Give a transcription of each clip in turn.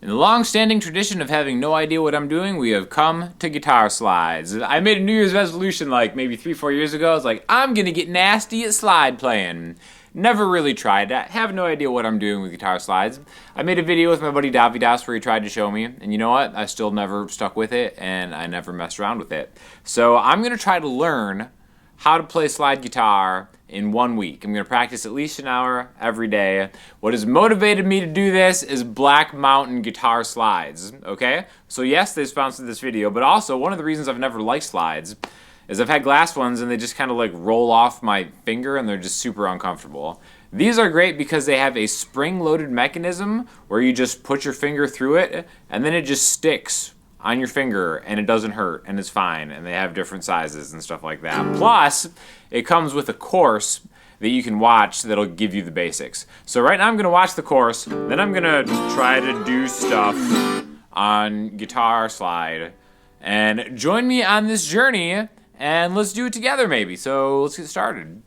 In the long-standing tradition of having no idea what I'm doing, we have come to guitar slides. I made a New Year's resolution like maybe 3-4 years ago. I was like, I'm gonna get nasty at slide playing. Never really tried that. Have no idea what I'm doing with guitar slides. I made a video with my buddy Davidas where he tried to show me, and you know what? I still never stuck with it, and I never messed around with it. So I'm gonna try to learn how to play slide guitar in 1 week. I'm going to practice at least an hour every day. What has motivated me to do this is Black Mountain guitar slides, okay? So yes, they sponsored this video, but also one of the reasons I've never liked slides is I've had glass ones and they just kind of like roll off my finger and they're just super uncomfortable. These are great because they have a spring-loaded mechanism where you just put your finger through it and then it just sticks on your finger and it doesn't hurt and it's fine, and they have different sizes and stuff like that. Plus, it comes with a course that you can watch that'll give you the basics. So right now I'm gonna watch the course, then I'm gonna try to do stuff on guitar slide, and join me on this journey and let's do it together maybe. So let's get started.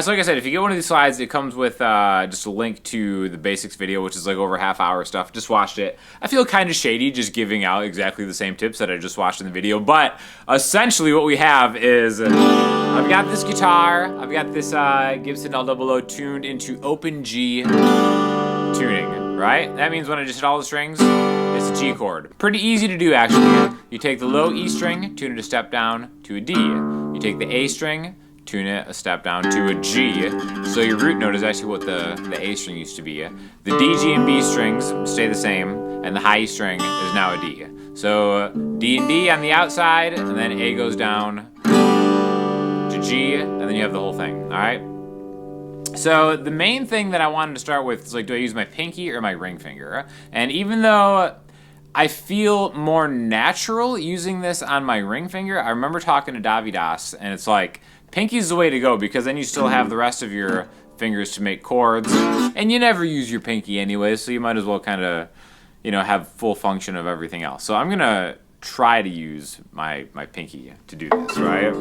So like I said, if you get one of these slides, it comes with just a link to the basics video, which is like over half-hour stuff. Just watched it. I feel kind of shady just giving out exactly the same tips that I just watched in the video, but essentially what we have is I've got this guitar, I've got this Gibson L00 tuned into open G tuning, right? That means when I just hit all the strings, it's a G chord. Pretty easy to do actually. You take the low E string, tune it a step down to a D. You take the A string, tune it a step down to a G. So your root note is actually what the A string used to be. The D, G, and B strings stay the same, and the high E string is now a D. So D and D on the outside, and then A goes down to G, and then you have the whole thing, all right? So the main thing that I wanted to start with is like, do I use my pinky or my ring finger? And even though I feel more natural using this on my ring finger, I remember talking to Davidas, and it's like, pinky's the way to go because then you still have the rest of your fingers to make chords, and you never use your pinky anyway, so you might as well kind of, you know, have full function of everything else. So I'm gonna try to use my pinky to do this, right?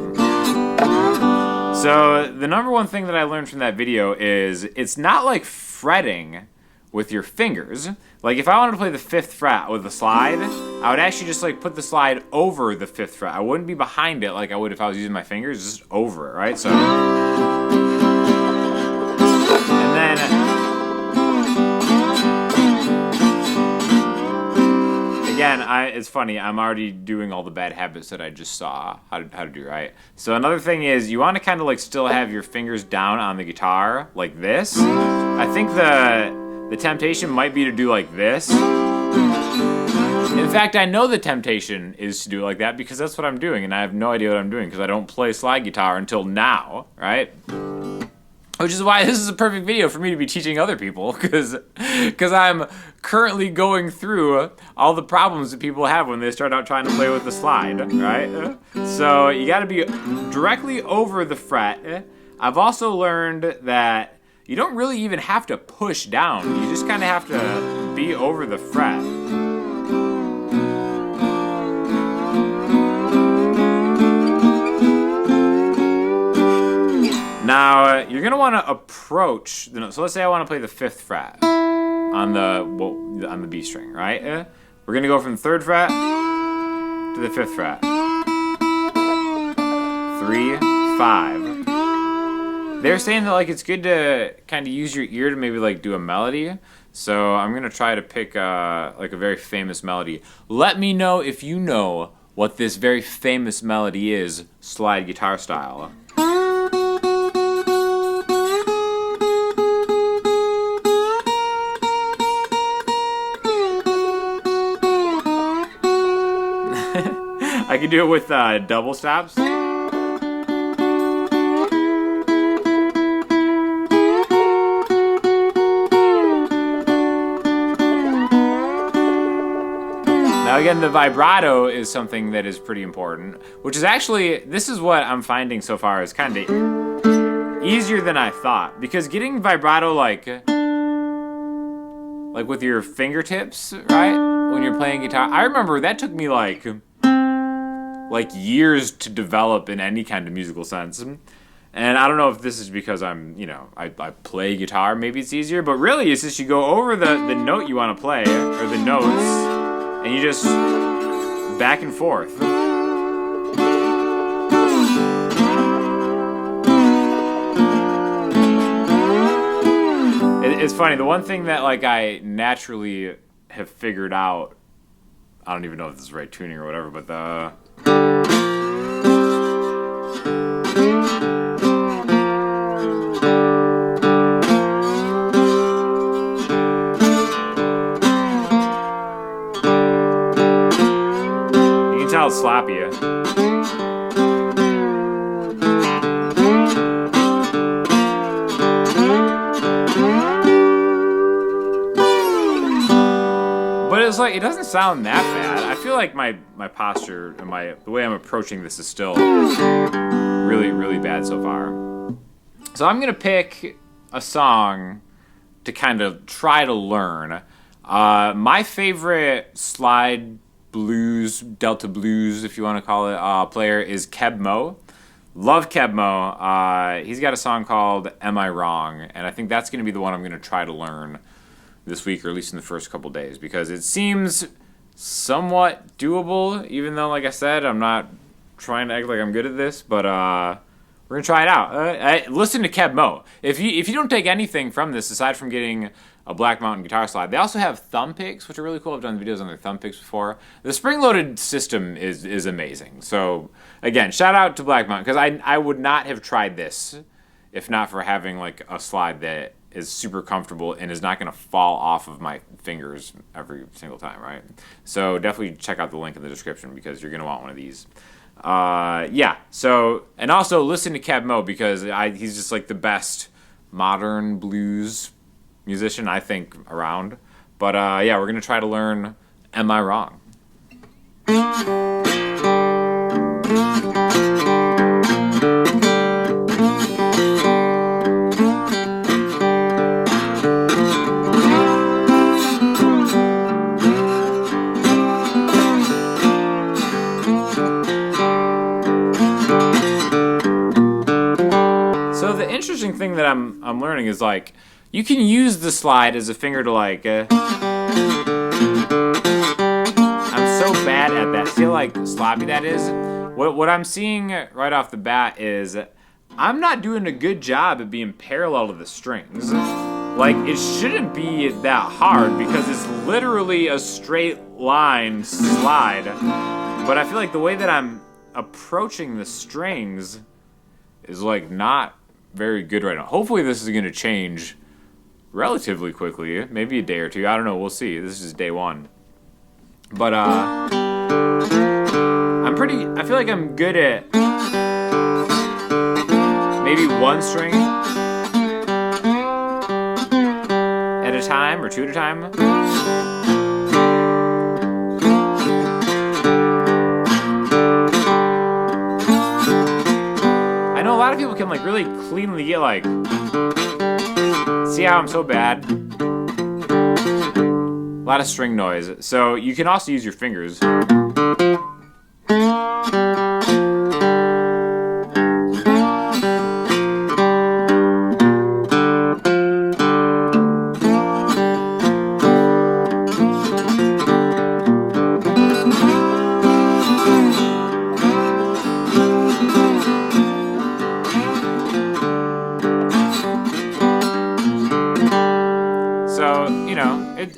So the number one thing that I learned from that video is it's not like fretting with your fingers. Like if I wanted to play the 5th fret with the slide, I would actually just like put the slide over the 5th fret. I wouldn't be behind it like I would if I was using my fingers, just over it, right? So, and then, again, it's funny, I'm already doing all the bad habits that I just saw how to do, right? So another thing is you want to kind of like still have your fingers down on the guitar like this. I think the temptation might be to do like this. In fact, I know the temptation is to do it like that because that's what I'm doing, and I have no idea what I'm doing because I don't play slide guitar until now, right? Which is why this is a perfect video for me to be teaching other people because I'm currently going through all the problems that people have when they start out trying to play with the slide, right? So you gotta be directly over the fret. I've also learned that you don't really even have to push down. You just kind of have to be over the fret. Now, you're going to want to approach the note. So let's say I want to play the 5th fret on the B string, right? We're going to go from the 3rd fret to the 5th fret. 3, 5. They're saying that like it's good to kind of use your ear to maybe like do a melody. So I'm gonna try to pick like a very famous melody. Let me know if you know what this very famous melody is, slide guitar style. I can do it with double stops. Now again, the vibrato is something that is pretty important, which is actually, this is what I'm finding so far is kind of easier than I thought, because getting vibrato like with your fingertips, right, when you're playing guitar, I remember that took me like years to develop in any kind of musical sense. And I don't know if this is because I'm, I play guitar, maybe it's easier, but really it's just you go over the note you want to play, or the notes, and you just back and forth. It's funny, the one thing that like I naturally have figured out, I don't even know if this is right tuning or whatever, but you can tell it's sloppy. But it's like, it doesn't sound that bad. I feel like my posture and the way I'm approaching this is still really, really bad so far. So I'm going to pick a song to kind of try to learn. My favorite slide blues, Delta blues, if you want to call it, player is Keb Mo. Love Keb Mo. He's got a song called Am I Wrong? And I think that's going to be the one I'm going to try to learn this week, or at least in the first couple days, because it seems somewhat doable, even though, like I said, I'm not trying to act like I'm good at this, but we're going to try it out. Listen to Keb Mo. If you don't take anything from this, aside from getting a Black Mountain guitar slide, they also have thumb picks, which are really cool. I've done videos on their thumb picks before. The spring-loaded system is amazing. So, again, shout out to Black Mountain, because I would not have tried this if not for having like a slide that is super comfortable and is not going to fall off of my fingers every single time, right? So definitely check out the link in the description, because you're going to want one of these. So, and also listen to Keb Mo, because he's just like the best modern blues musician, I think, around. But we're going to try to learn Am I Wrong? Interesting thing that I'm learning is like you can use the slide as a finger to like I'm so bad at that. See how like sloppy that is? What I'm seeing right off the bat is I'm not doing a good job at being parallel to the strings. Like, it shouldn't be that hard because it's literally a straight line slide. But I feel like the way that I'm approaching the strings is like not very good right now. Hopefully this is going to change relatively quickly, maybe a day or two. I don't know, we'll see. This is day one. But I feel like I'm good at maybe one string at a time or two at a time. I know a lot of people can like really cleanly get like, see how I'm so bad? A lot of string noise. So you can also use your fingers.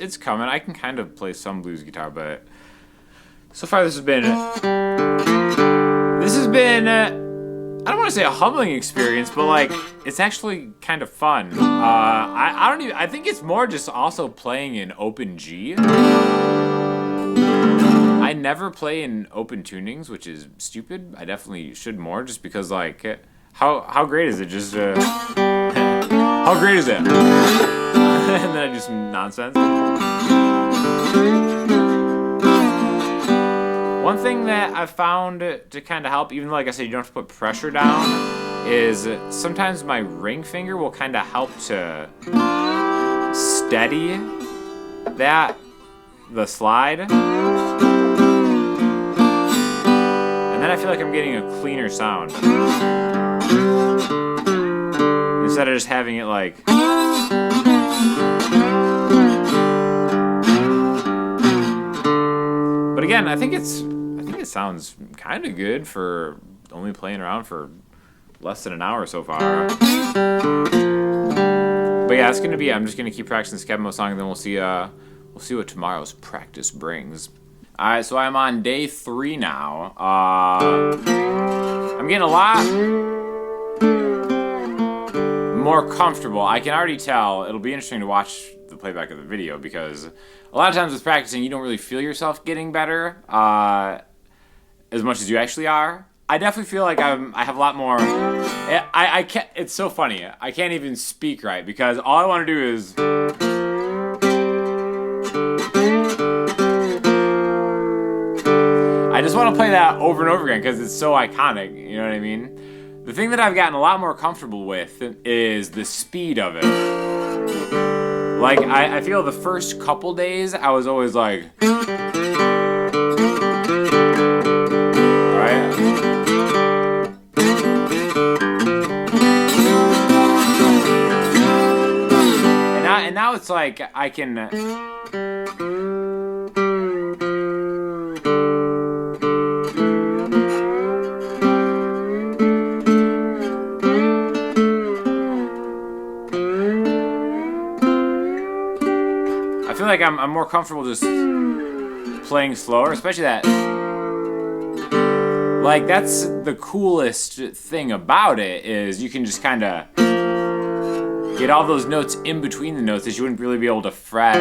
It's coming. I can kind of play some blues guitar, but so far this has been I don't want to say a humbling experience, but like it's actually kind of fun. I think it's more just also playing in open G. I never play in open tunings, which is stupid. I definitely should more, just because like how great is it? Just how great is it? And then I do some nonsense. One thing that I've found to kind of help, even though, like I said, you don't have to put pressure down, is sometimes my ring finger will kind of help to steady the slide. And then I feel like I'm getting a cleaner sound. instead of just having it like. But again, I think it sounds kind of good for only playing around for less than an hour so far. But yeah, it's gonna be. I'm just gonna keep practicing the Skebmo song, and then we'll see what tomorrow's practice brings. All right, so I'm on day 3 now. I'm getting a lot more comfortable. I can already tell. It'll be interesting to watch the playback of the video because a lot of times with practicing, you don't really feel yourself getting better as much as you actually are. I definitely feel like I have a lot more. I can't. It's so funny. I can't even speak right because all I want to do is. I just want to play that over and over again because it's so iconic. You know what I mean? The thing that I've gotten a lot more comfortable with is the speed of it. Like I feel the first couple days I was always like. And now it's like I can. I feel like I'm more comfortable just playing slower, especially that. Like that's the coolest thing about it is you can just kind of. Get all those notes in between the notes that you wouldn't really be able to fret.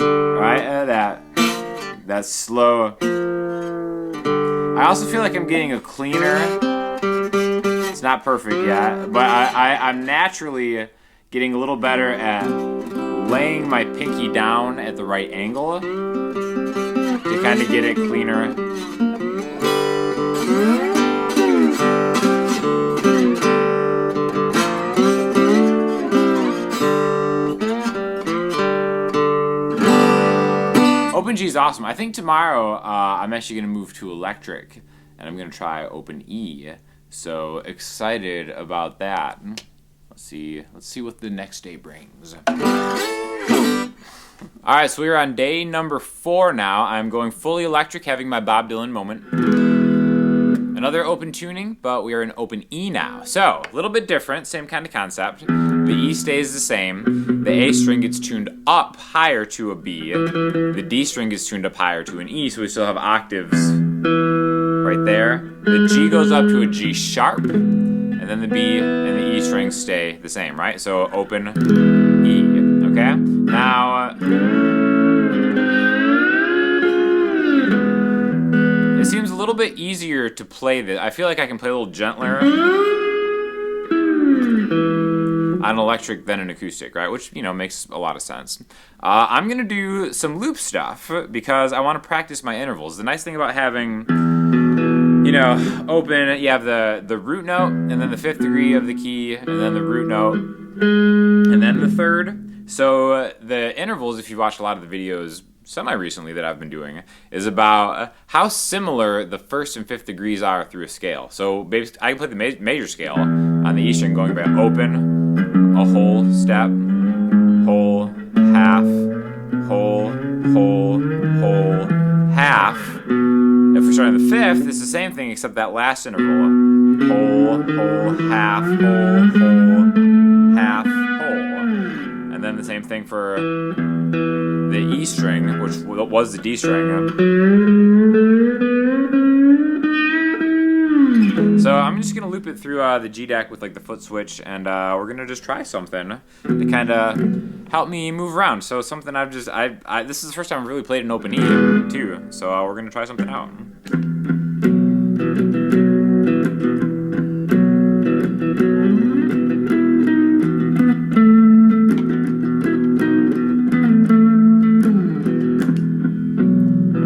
Right? That's slow. I also feel like I'm getting a cleaner. It's not perfect yet, but I'm naturally getting a little better at laying my pinky down at the right angle to kind of get it cleaner. Open G is awesome. I think tomorrow I'm actually going to move to electric, and I'm going to try open E. So excited about that. Let's see what the next day brings. All right, so we're on day number 4 now. I'm going fully electric, having my Bob Dylan moment. Another open tuning, but we are in open E now. So a little bit different, same kind of concept. The E stays the same. The A string gets tuned up higher to a B. The D string gets tuned up higher to an E, so we still have octaves right there. The G goes up to a G sharp, and then the B and the E strings stay the same, right? So open E, okay? Now, it seems a little bit easier to play this. I feel like I can play a little gentler on electric than an acoustic, right? Which, makes a lot of sense. I'm going to do some loop stuff because I want to practice my intervals. The nice thing about having, open, you have the root note, and then the 5th degree of the key, and then the root note, and then the 3rd. So the intervals, if you watch a lot of the videos semi-recently that I've been doing, is about how similar the 1st and 5th degrees are through a scale. So basically, I can play the major scale on the E string going by open, a whole step, whole, half, whole, half. If we're starting the 5th, it's the same thing except that last interval. Whole, half, half, whole. And then the same thing for the E string, which was the D string. So I'm just gonna loop it through the G deck with like the foot switch, and we're gonna just try something to kind of help me move around. So something this is the first time I've really played an open E too. So we're gonna try something out.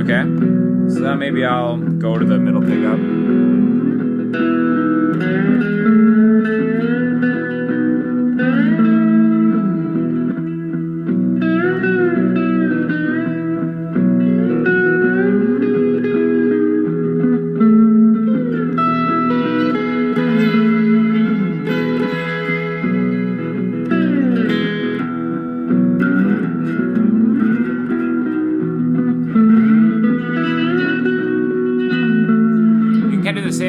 Okay, so then maybe I'll go to the middle pickup.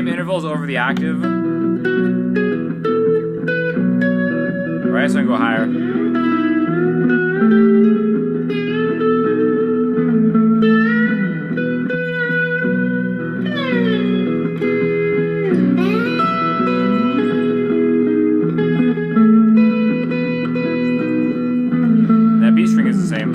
same intervals over the octave. Right, so I can go higher. That B string is the same.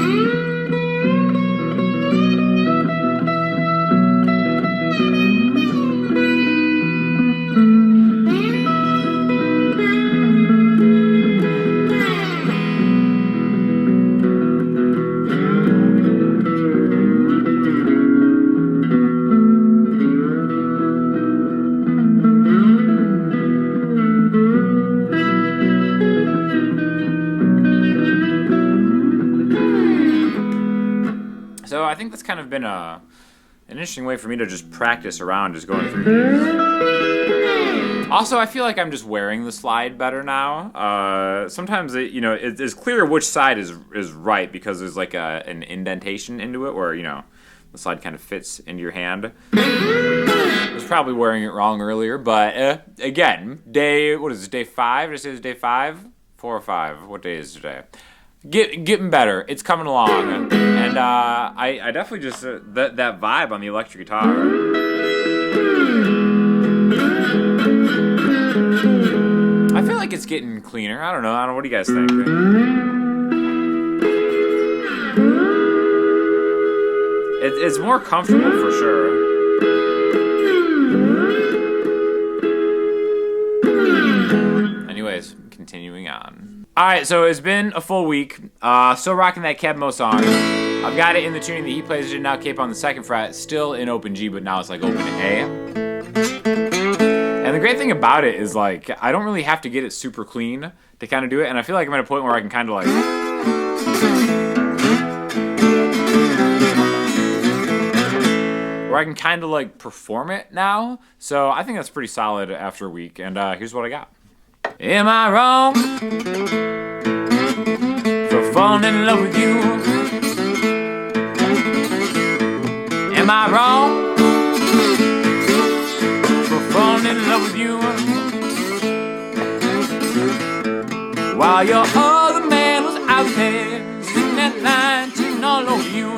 So I think that's kind of been an interesting way for me to just practice around, just going through these. Also, I feel like I'm just wearing the slide better now. Sometimes it's clear which side is right because there's like an indentation into it where the slide kind of fits into your hand. I was probably wearing it wrong earlier, but again, day 5? Did I say it's day 5? 4 or 5? What day is today? Getting better. It's coming along, and I definitely just that vibe on the electric guitar. I feel like it's getting cleaner. I don't know. What do you guys think? It's more comfortable for sure. Anyways, continuing on. Alright, so it's been a full week. Still rocking that Kebmo song. I've got it in the tuning that he plays it now, cape on the 2nd fret, still in open G, but now it's like open A. And the great thing about it is like I don't really have to get it super clean to kind of do it, and I feel like I'm at a point where I can kind of like perform it now. So I think that's pretty solid after a week, and here's what I got. Am I wrong for falling in love with you? Am I wrong for falling in love with you? While your other man was out there sitting that line, cheating all over you.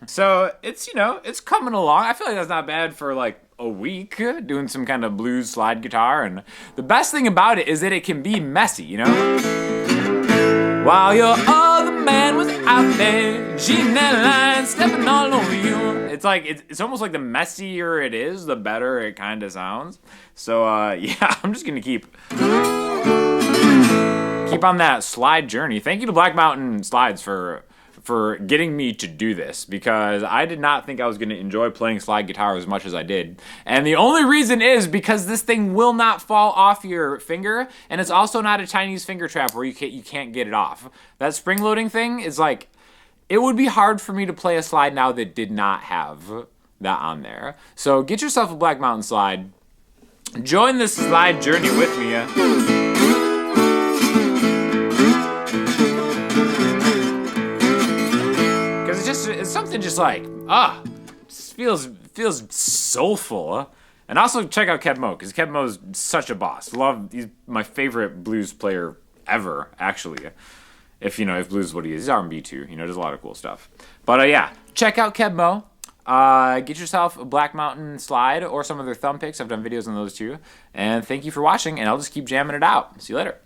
So it's it's coming along. I feel like that's not bad for like a week doing some kind of blues slide guitar, and the best thing about it is that it can be messy, While your other man was out there cheating that line, stepping all over you. It's like it's almost like the messier it is, the better it kind of sounds. So yeah, I'm just gonna keep on that slide journey. Thank you to Black Mountain Slides for getting me to do this, because I did not think I was going to enjoy playing slide guitar as much as I did. And the only reason is because this thing will not fall off your finger, and it's also not a Chinese finger trap where you can't get it off. That spring loading thing is like, it would be hard for me to play a slide now that did not have that on there. So get yourself a Black Mountain Slide. Join this slide journey with me. It's something just like, just feels soulful. And also check out Kebmo, because Kebmo's such a boss. He's my favorite blues player ever, actually. If blues is what he is. He's R&B too, does a lot of cool stuff. But yeah, check out Kebmo. Get yourself a Black Mountain Slide or some of their thumb picks. I've done videos on those too. And thank you for watching, and I'll just keep jamming it out. See you later.